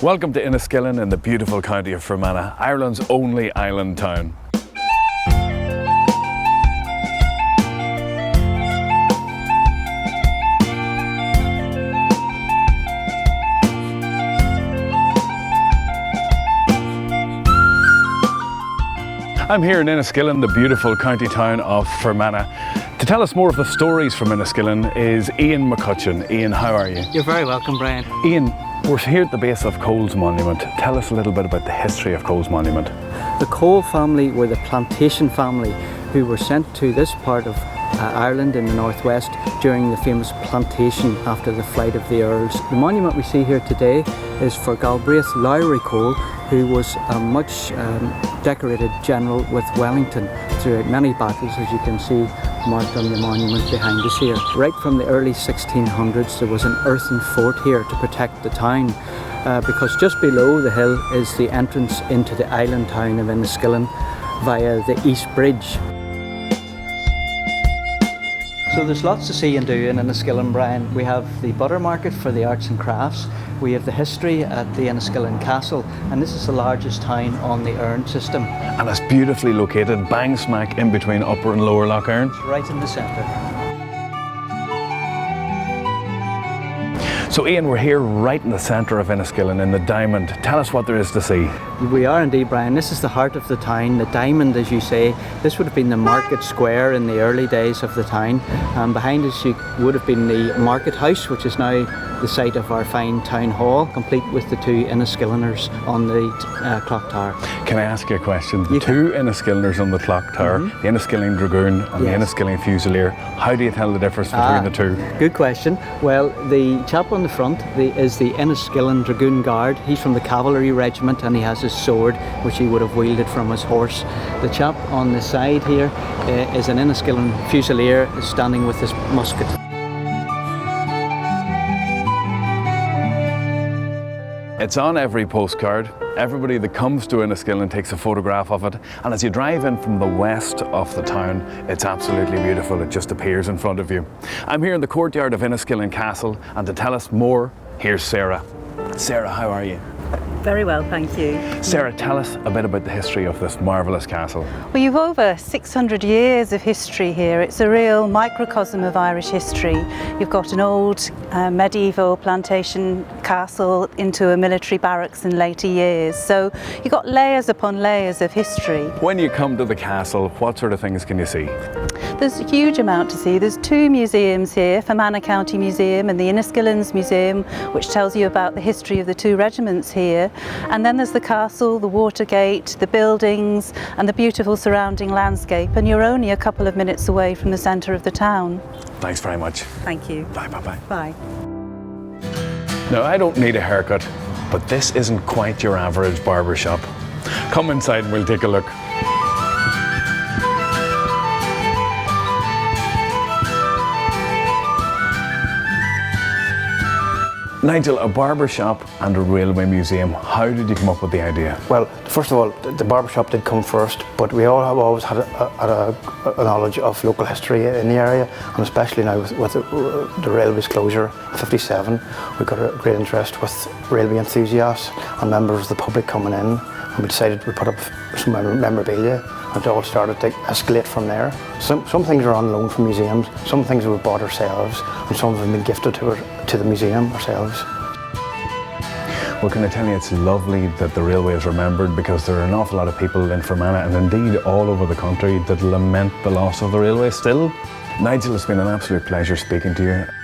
Welcome to Enniskillen in the beautiful county of Fermanagh, Ireland's only island town. I'm here in Enniskillen, the beautiful county town of Fermanagh. To tell us more of the stories from Enniskillen is Ian McCutcheon. Ian, how are you? You're very welcome, Brian. Ian, we're here at the base of Cole's Monument. Tell us a little bit about the history of Cole's Monument. The Cole family were the plantation family who were sent to this part of Ireland in the northwest during the famous plantation after the flight of the Earls. The monument we see here today is for Galbraith Lowry Cole, who was a much decorated general with Wellington throughout many battles, as you can see marked on the monument behind us here. Right from the early 1600s there was an earthen fort here to protect the town because just below the hill is the entrance into the island town of Enniskillen via the East Bridge. So there's lots to see and do in Enniskillen, Brian. We have the butter market for the arts and crafts. We have the history at the Enniskillen Castle, and this is the largest town on the Erne system. And it's beautifully located, bang smack in between Upper and Lower Lough Erne. Right in the centre. So Ian, we're here right in the centre of Enniskillen in the Diamond. Tell us what there is to see. We are indeed, Brian. This is the heart of the town, the Diamond, as you say. This would have been the market square in the early days of the town. And behind us would have been the market house, which is now the site of our fine town hall, complete with the two Enniskilleners on the clock tower. Can I ask you a question? The two Enniskilleners on the clock tower, the Enniskillen Dragoon and the Enniskillen Fusilier, how do you tell the difference between the two? Good question. Well, the chap on the front is the Enniskillen Dragoon Guard. He's from the cavalry regiment and he has his sword, which he would have wielded from his horse. The chap on the side here is an Enniskillen Fusilier standing with his musket. It's on every postcard. Everybody that comes to Enniskillen takes a photograph of it, and as you drive in from the west of the town, it's absolutely beautiful. It just appears in front of you. I'm here in the courtyard of Enniskillen Castle, and to tell us more, here's Sarah. Sarah, how are you? Very well, thank you. Sarah, tell us a bit about the history of this marvellous castle. Well, you've over 600 years of history here. It's a real microcosm of Irish history. You've got an old medieval plantation castle into a military barracks in later years. So you've got layers upon layers of history. When you come to the castle, what sort of things can you see? There's a huge amount to see. There's two museums here, Fermanagh County Museum and the Enniskillen's Museum, which tells you about the history of the two regiments here. And then there's the castle, the watergate, the buildings and the beautiful surrounding landscape, and you're only a couple of minutes away from the centre of the town. Thanks very much. Thank you. Bye, bye, bye. Bye. Now, I don't need a haircut, but this isn't quite your average barber shop. Come inside and we'll take a look. Nigel, a barber shop and a railway museum. How did you come up with the idea? Well, first of all, the barber shop did come first, but we all have always had a knowledge of local history in the area, and especially now with the railway's closure in '57, we got a great interest with railway enthusiasts and members of the public coming in, and we decided we'd put up some memorabilia, and it all started to escalate from there. Some things are on loan from museums, some things we've bought ourselves, and some have been gifted to the museum ourselves. Well, can I tell you, it's lovely that the railway is remembered, because there are an awful lot of people in Fermanagh and indeed all over the country that lament the loss of the railway still. Nigel, it's been an absolute pleasure speaking to you.